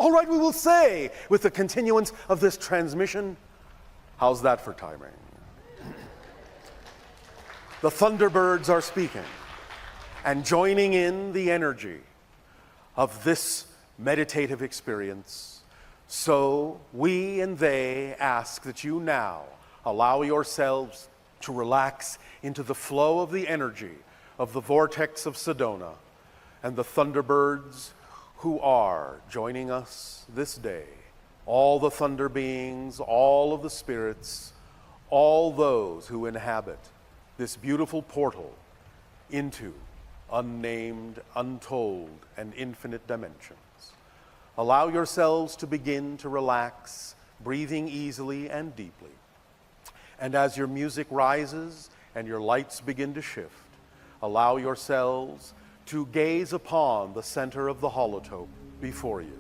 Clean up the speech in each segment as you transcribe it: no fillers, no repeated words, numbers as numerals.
All right, we will say, with the continuance of this transmission, how's that for timing? The Thunderbirds are speaking and joining in the energy of this meditative experience. So we and they ask that you now allow yourselves to relax into the flow of the energy of the vortex of Sedona and the Thunderbirds who are joining us this day. All the thunder beings, all of the spirits, all those who inhabit this beautiful portal into unnamed, untold, and infinite dimensions. Allow yourselves to begin to relax, breathing easily and deeply. And as your music rises and your lights begin to shift, allow yourselves to gaze upon the center of the holotope before you,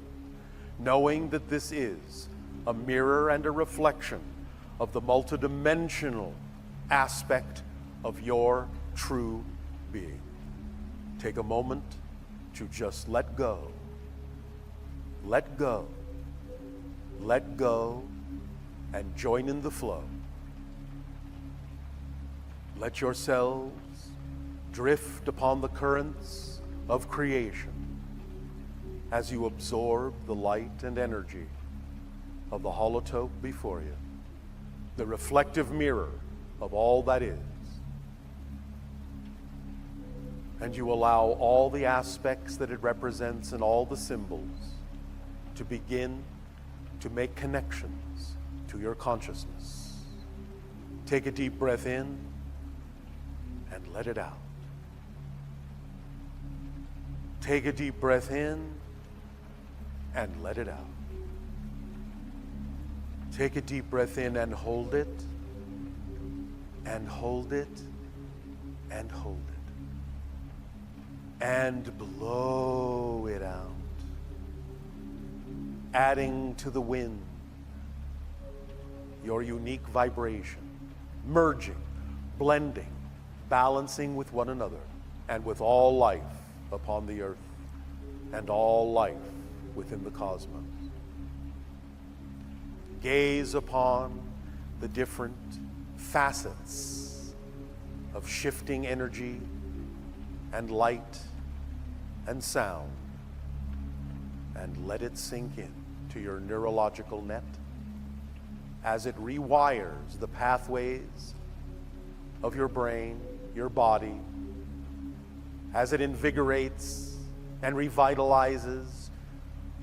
knowing that this is a mirror and a reflection of the multidimensional aspect of your true being. Take a moment to just let go. Let go. Let go and join in the flow. Let yourselves drift upon the currents of creation as you absorb the light and energy of the holotope before you, the reflective mirror of all that is. And you allow all the aspects that it represents and all the symbols to begin to make connections to your consciousness. Take a deep breath in and let it out. Take a deep breath in and let it out. Take a deep breath in and hold it, and hold it, and hold it. And blow it out, adding to the wind your unique vibration, merging, blending, balancing with one another and with all life upon the earth and all life within the cosmos. Gaze upon the different facets of shifting energy and light and sound, and let it sink in to your neurological net as it rewires the pathways of your brain, your body, as it invigorates and revitalizes,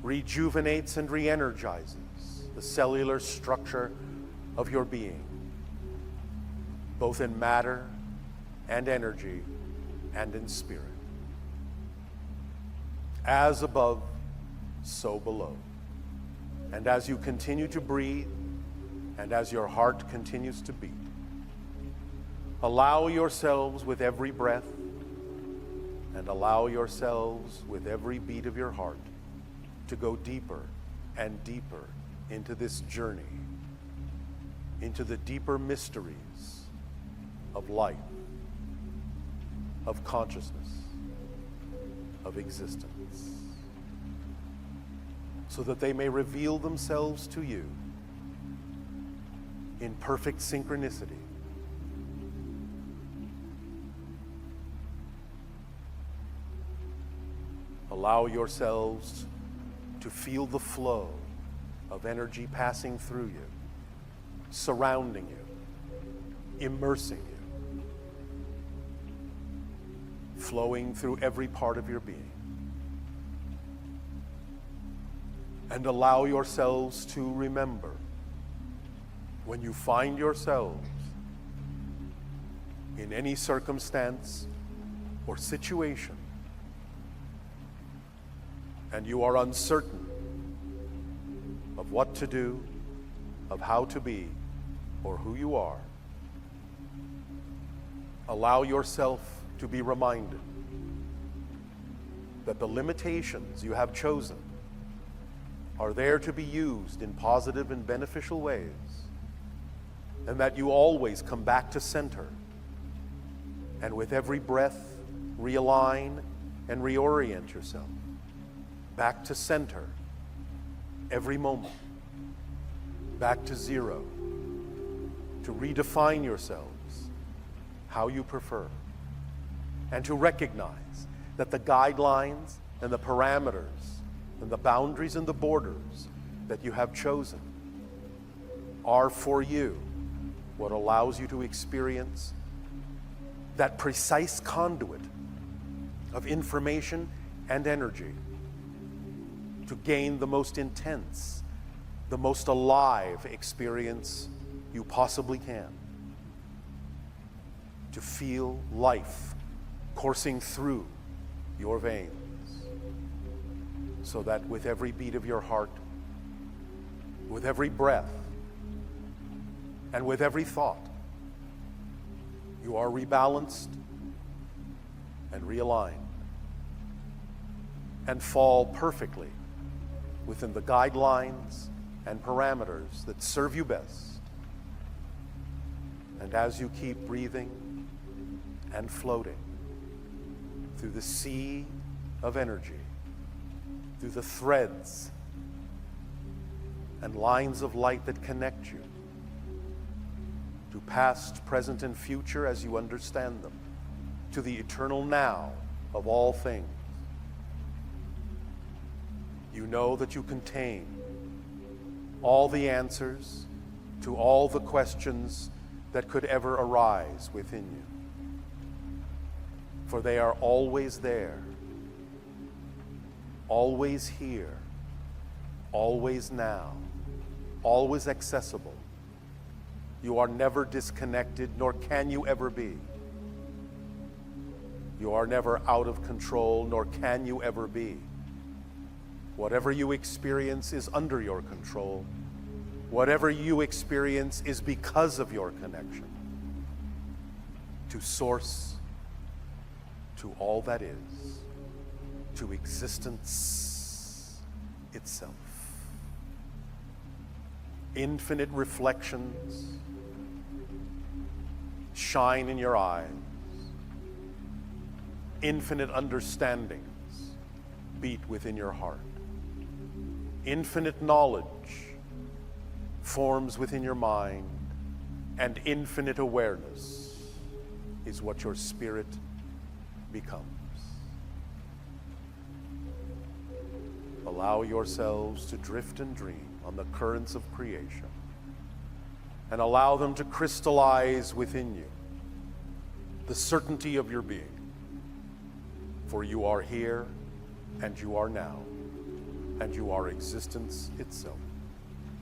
rejuvenates and re-energizes the cellular structure of your being, both in matter and energy and in spirit. As above, so below. And as you continue to breathe, and as your heart continues to beat, allow yourselves with every breath, and allow yourselves with every beat of your heart to go deeper and deeper into this journey, into the deeper mysteries of life, of consciousness, of existence, so that they may reveal themselves to you in perfect synchronicity. Allow yourselves to feel the flow of energy passing through you, surrounding you, immersing you, flowing through every part of your being. And allow yourselves to remember, when you find yourselves in any circumstance or situation, and you are uncertain of what to do, of how to be, or who you are, allow yourself to be reminded that the limitations you have chosen are there to be used in positive and beneficial ways, and that you always come back to center, and with every breath realign and reorient yourself back to center every moment back to zero, to redefine yourselves how you prefer, and to recognize that the guidelines and the parameters and the boundaries and the borders that you have chosen are for you what allows you to experience that precise conduit of information and energy to gain the most intense, the most alive experience you possibly can. To feel life coursing through your veins, so that with every beat of your heart, with every breath, and with every thought, you are rebalanced and realigned and fall perfectly within the guidelines and parameters that serve you best. And as you keep breathing and floating through the sea of energy, through the threads and lines of light that connect you to past, present, and future as you understand them, to the eternal now of all things, you know that you contain all the answers to all the questions that could ever arise within you. For they are always there, always here, always now, always accessible. You are never disconnected, nor can you ever be. You are never out of control, nor can you ever be. Whatever you experience is under your control. Whatever you experience is because of your connection to Source, to all that is, to existence itself. Infinite reflections shine in your eyes. Infinite understandings beat within your heart. Infinite knowledge forms within your mind, and infinite awareness is what your spirit becomes. Allow yourselves to drift and dream on the currents of creation, and allow them to crystallize within you the certainty of your being. For you are here, and you are now, and you are existence itself,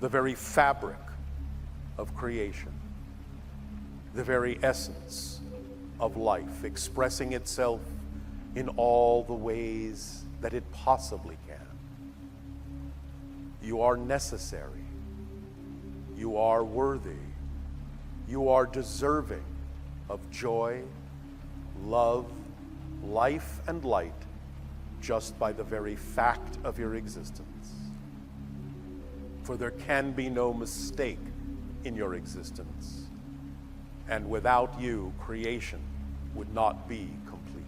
the very fabric of creation, the very essence of life, expressing itself in all the ways that it possibly can. You are necessary. You are worthy. You are deserving of joy, love, life, and light just by the very fact of your existence. For there can be no mistake in your existence, and without you, creation would not be complete.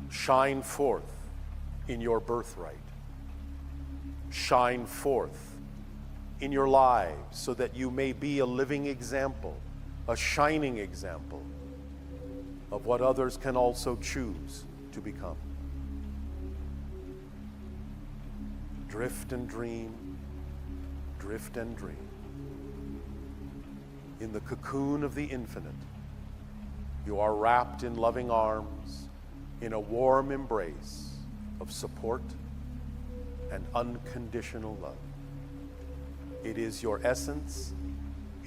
Shine forth in your birthright. Shine forth in your lives so that you may be a living example, a shining example of what others can also choose to become. Drift and dream, drift and dream. In the cocoon of the infinite, you are wrapped in loving arms, in a warm embrace of support and unconditional love. It is your essence,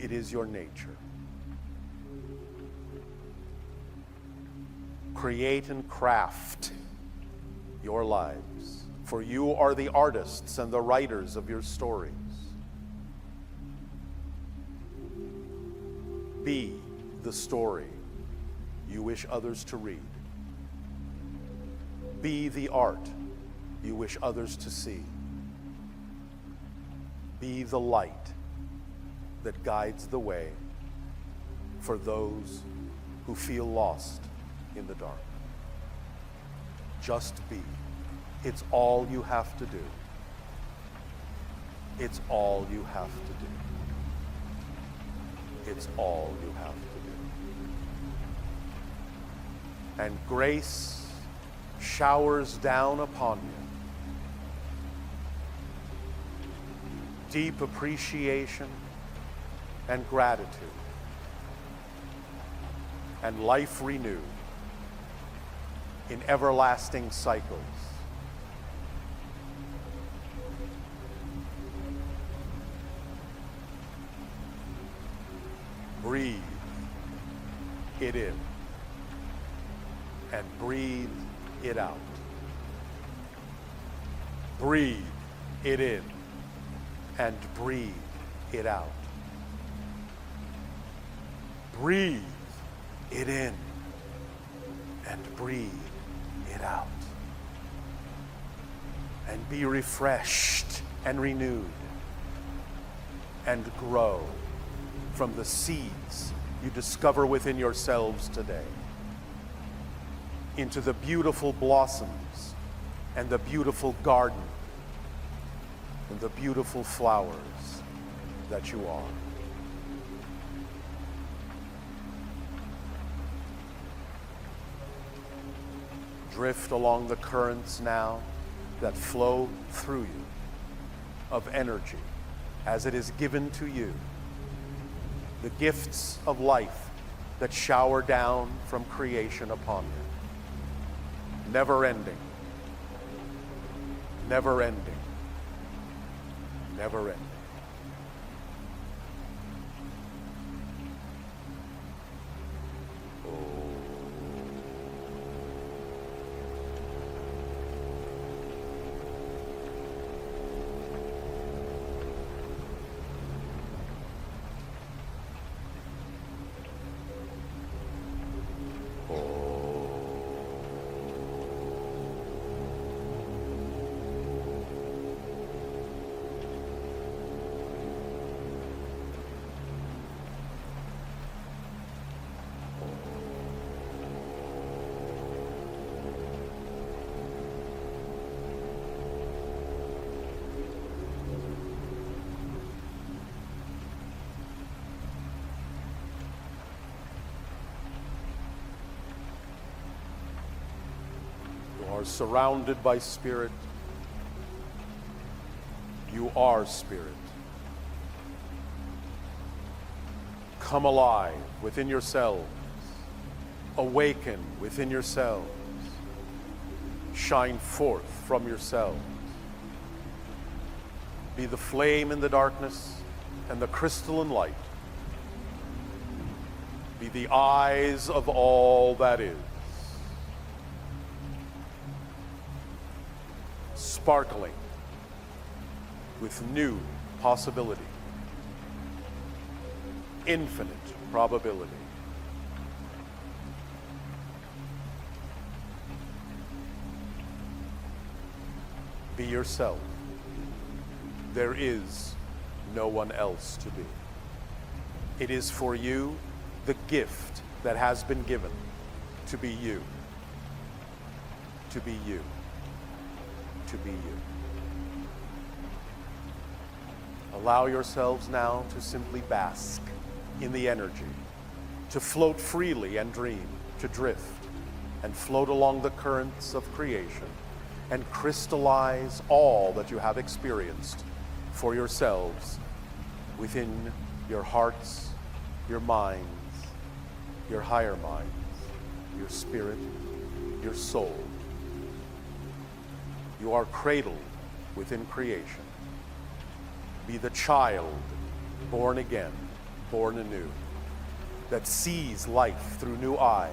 it is your nature. Create and craft your lives, for you are the artists and the writers of your stories. Be the story you wish others to read. Be the art you wish others to see. Be the light that guides the way for those who feel lost in the dark. Just be It's all you have to do. It's all you have to do. It's all you have to do. And grace showers down upon you. Deep appreciation and gratitude. And life renewed in everlasting cycles. Breathe it in and breathe it out. Breathe it in and breathe it out. Breathe it in and breathe it out. And be refreshed and renewed and grow from the seeds you discover within yourselves today into the beautiful blossoms and the beautiful garden and the beautiful flowers that you are. Drift along the currents now that flow through you of energy as it is given to you. The gifts of life that shower down from creation upon you. Never ending. Never ending. Never ending. Are surrounded by spirit. You are spirit. Come alive within yourselves. Awaken within yourselves. Shine forth from yourselves. Be the flame in the darkness and the crystalline light. Be the eyes of all that is. Sparkling with new possibility, infinite probability. Be yourself. There is no one else to be. It is for you the gift that has been given to be you. To be you. To be you. Allow yourselves now to simply bask in the energy, to float freely and dream, to drift and float along the currents of creation and crystallize all that you have experienced for yourselves within your hearts, your minds, your higher minds, your spirit, your soul. You are cradled within creation. Be the child born again, born anew, that sees life through new eyes.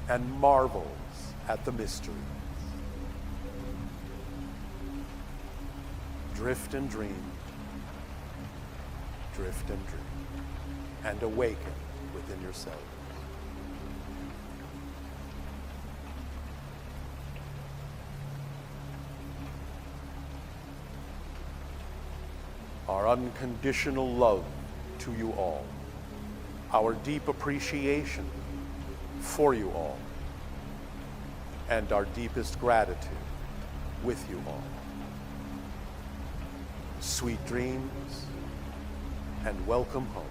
And marvels at the mysteries. Drift and dream. Drift and dream. And awaken within yourself. Our unconditional love to you all, our deep appreciation for you all, and our deepest gratitude with you all. Sweet dreams and welcome home.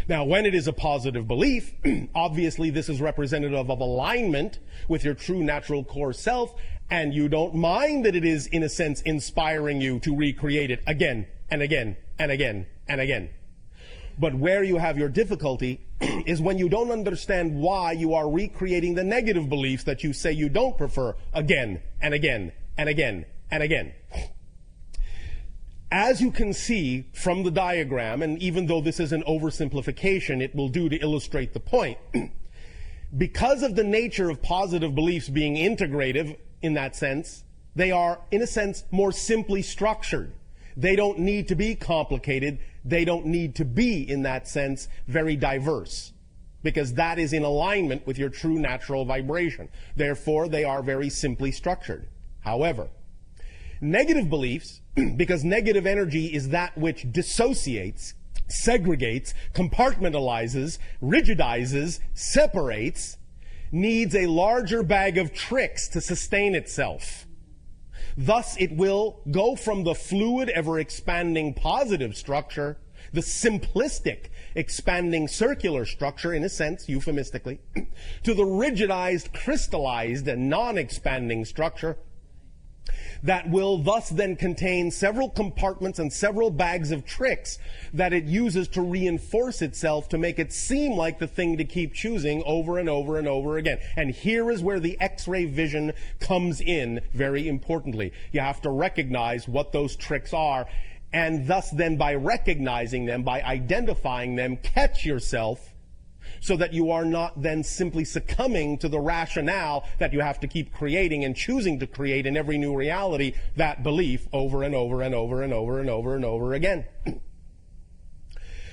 Now, when it is a positive belief, obviously this is representative of alignment with your true natural core self, and you don't mind that it is, in a sense, inspiring you to recreate it again and again and again and again. But where you have your difficulty is when you don't understand why you are recreating the negative beliefs that you say you don't prefer again and again and again and again. As you can see from the diagram, and even though this is an oversimplification, it will do to illustrate the point, because of the nature of positive beliefs being integrative in that sense, they are, in a sense, more simply structured. They don't need to be complicated. They don't need to be, in that sense, very diverse, because that is in alignment with your true natural vibration. Therefore, they are very simply structured. However, negative beliefs, because negative energy is that which dissociates, segregates, compartmentalizes, rigidizes, separates, needs a larger bag of tricks to sustain itself. Thus, it will go from the fluid, ever-expanding positive structure, the simplistic, expanding circular structure, in a sense, euphemistically, to the rigidized, crystallized, and non-expanding structure that will thus then contain several compartments and several bags of tricks that it uses to reinforce itself to make it seem like the thing to keep choosing over and over and over again. And here is where the X-ray vision comes in very importantly. You have to recognize what those tricks are, and thus then by recognizing them, by identifying them, catch yourself so that you are not then simply succumbing to the rationale that you have to keep creating and choosing to create in every new reality that belief over and over and over and over and over and over again.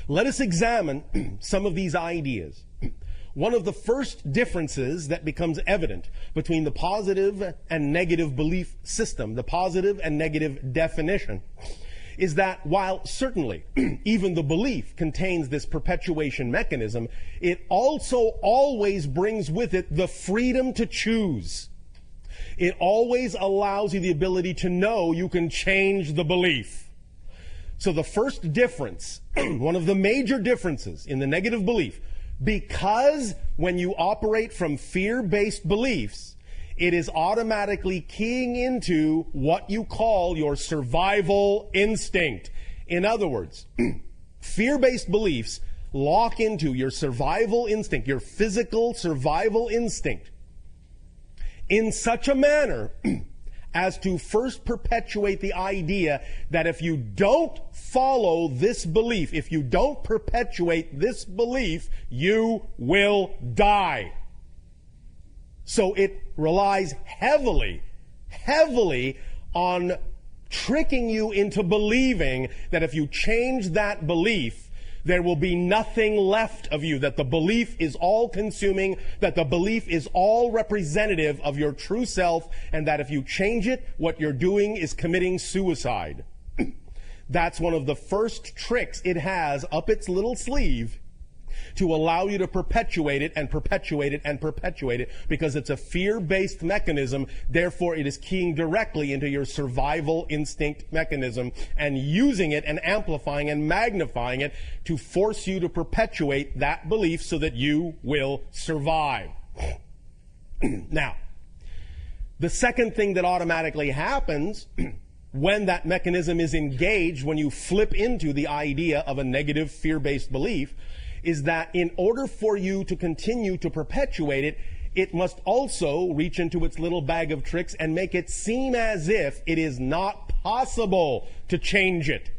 Let us examine some of these ideas. One of the first differences that becomes evident between the positive and negative belief system, the positive and negative definition, is that while certainly even the belief contains this perpetuation mechanism, it also always brings with it the freedom to choose. It always allows you the ability to know you can change the belief. So the first difference, one of the major differences in the negative belief, because when you operate from fear-based beliefs, it is automatically keying into what you call your survival instinct. In other words, fear-based beliefs lock into your survival instinct, your physical survival instinct, in such a manner as to first perpetuate the idea that if you don't follow this belief, if you don't perpetuate this belief, you will die. So it relies heavily on tricking you into believing that if you change that belief, there will be nothing left of you, that the belief is all-consuming, that the belief is all representative of your true self, and that if you change it, what you're doing is committing suicide. That's one of the first tricks it has up its little sleeve to allow you to perpetuate it and perpetuate it and perpetuate it, because it's a fear-based mechanism. Therefore, it is keying directly into your survival instinct mechanism and using it and amplifying and magnifying it to force you to perpetuate that belief so that you will survive. Now, the second thing that automatically happens when that mechanism is engaged, when you flip into the idea of a negative fear-based belief, is that in order for you to continue to perpetuate it, it must also reach into its little bag of tricks and make it seem as if it is not possible to change it.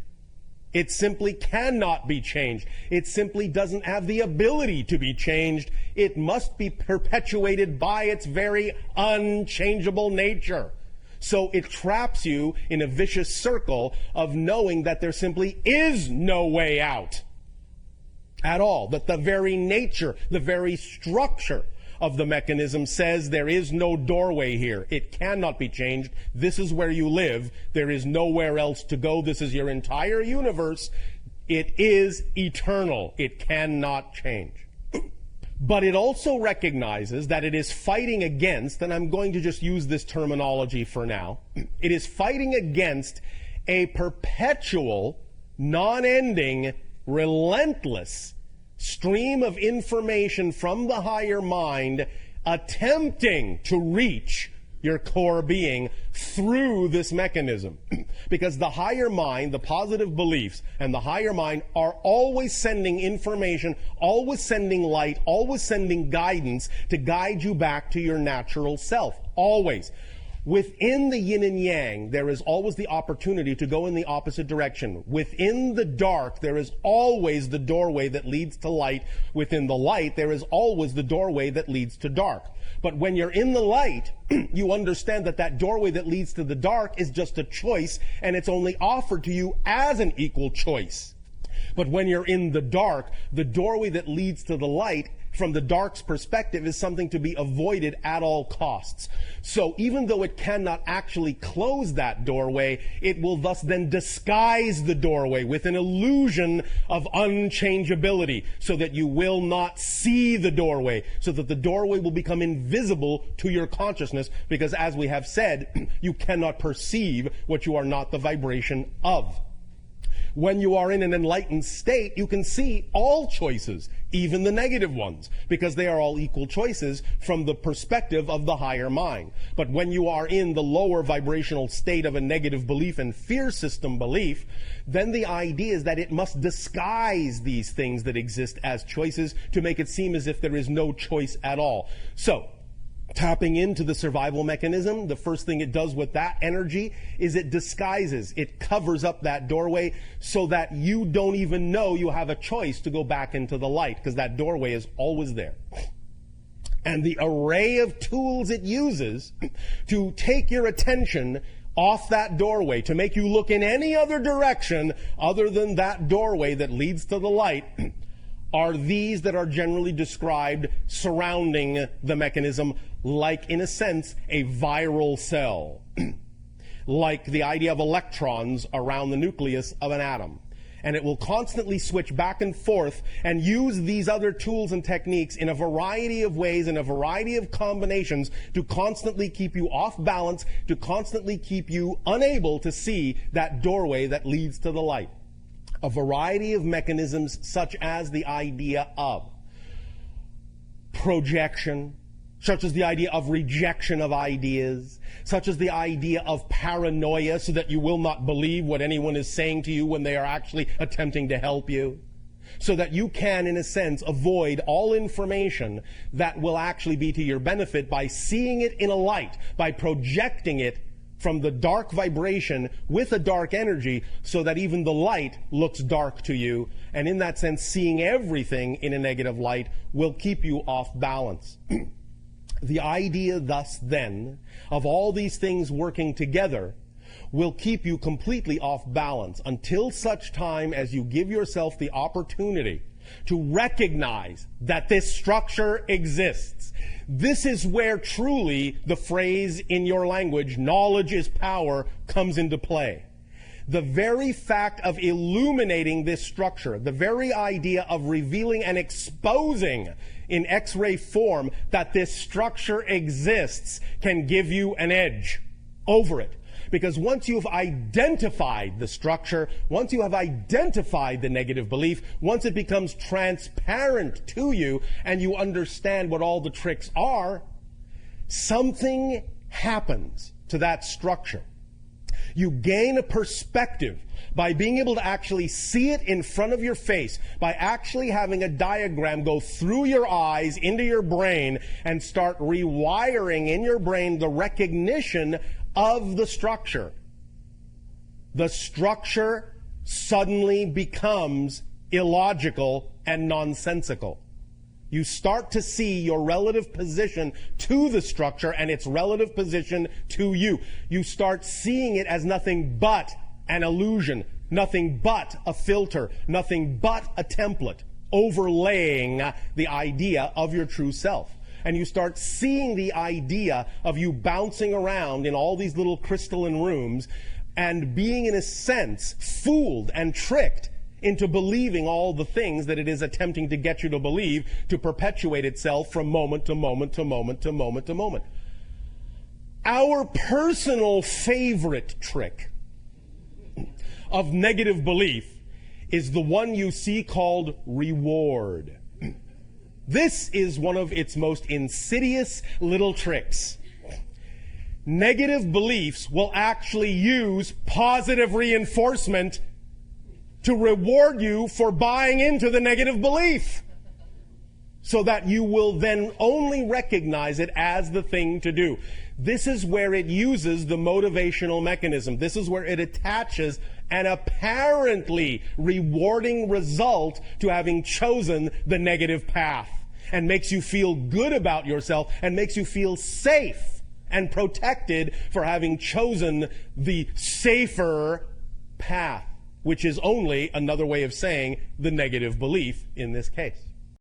It simply cannot be changed. It simply doesn't have the ability to be changed. It must be perpetuated by its very unchangeable nature. So it traps you in a vicious circle of knowing that there simply is no way out at all, that the very nature, the very structure of the mechanism says there is no doorway here. It cannot be changed. This is where you live. There is nowhere else to go. This is your entire universe. It is eternal. It cannot change. But it also recognizes that it is fighting against, and I'm going to just use this terminology for now, it is fighting against a perpetual, non-ending, relentless stream of information from the higher mind attempting to reach your core being through this mechanism. Because the higher mind, the positive beliefs, and the higher mind are always sending information, always sending light, always sending guidance to guide you back to your natural self. Always. Within the yin and yang, there is always the opportunity to go in the opposite direction. Within the dark, there is always the doorway that leads to light. Within the light, there is always the doorway that leads to dark. But when you're in the light, you understand that that doorway that leads to the dark is just a choice, and it's only offered to you as an equal choice. But when you're in the dark, the doorway that leads to the light, from the dark's perspective, is something to be avoided at all costs. So even though it cannot actually close that doorway, it will thus then disguise the doorway with an illusion of unchangeability, so that you will not see the doorway, so that the doorway will become invisible to your consciousness, because as we have said, you cannot perceive what you are not the vibration of. When you are in an enlightened state, you can see all choices, even the negative ones, because they are all equal choices from the perspective of the higher mind. But when you are in the lower vibrational state of a negative belief and fear system belief, then the idea is that it must disguise these things that exist as choices to make it seem as if there is no choice at all. So, tapping into the survival mechanism, the first thing it does with that energy is it disguises, it covers up that doorway so that you don't even know you have a choice to go back into the light, because that doorway is always there. And the array of tools it uses to take your attention off that doorway, to make you look in any other direction other than that doorway that leads to the light, are these that are generally described surrounding the mechanism like, in a sense, a viral cell. Like the idea of electrons around the nucleus of an atom. And it will constantly switch back and forth and use these other tools and techniques in a variety of ways, in a variety of combinations, to constantly keep you off balance, to constantly keep you unable to see that doorway that leads to the light. A variety of mechanisms, such as the idea of projection, such as the idea of rejection of ideas, such as the idea of paranoia, so that you will not believe what anyone is saying to you when they are actually attempting to help you, so that you can, in a sense, avoid all information that will actually be to your benefit by seeing it in a light, by projecting it from the dark vibration with a dark energy, so that even the light looks dark to you. And in that sense, seeing everything in a negative light will keep you off balance. The idea thus then of all these things working together will keep you completely off balance until such time as you give yourself the opportunity to recognize that this structure exists. This is where truly the phrase in your language, knowledge is power, comes into play. The very fact of illuminating this structure, the very idea of revealing and exposing in X-ray form that this structure exists, can give you an edge over it. Because once you've identified the structure, once you have identified the negative belief, once it becomes transparent to you and you understand what all the tricks are, something happens to that structure. You gain a perspective by being able to actually see it in front of your face, by actually having a diagram go through your eyes into your brain and start rewiring in your brain the recognition of the structure suddenly becomes illogical and nonsensical. You start to see your relative position to the structure and its relative position to you. You start seeing it as nothing but an illusion, nothing but a filter, nothing but a template overlaying the idea of your true self. And you start seeing the idea of you bouncing around in all these little crystalline rooms and being, in a sense, fooled and tricked into believing all the things that it is attempting to get you to believe to perpetuate itself from moment to moment to moment to moment to moment. Our personal favorite trick of negative belief is the one you see called reward. This is one of its most insidious little tricks. Negative beliefs will actually use positive reinforcement to reward you for buying into the negative belief, so that you will then only recognize it as the thing to do. This is where it uses the motivational mechanism. This is where it attaches an apparently rewarding result to having chosen the negative path, and makes you feel good about yourself and makes you feel safe and protected for having chosen the safer path, which is only another way of saying the negative belief in this case.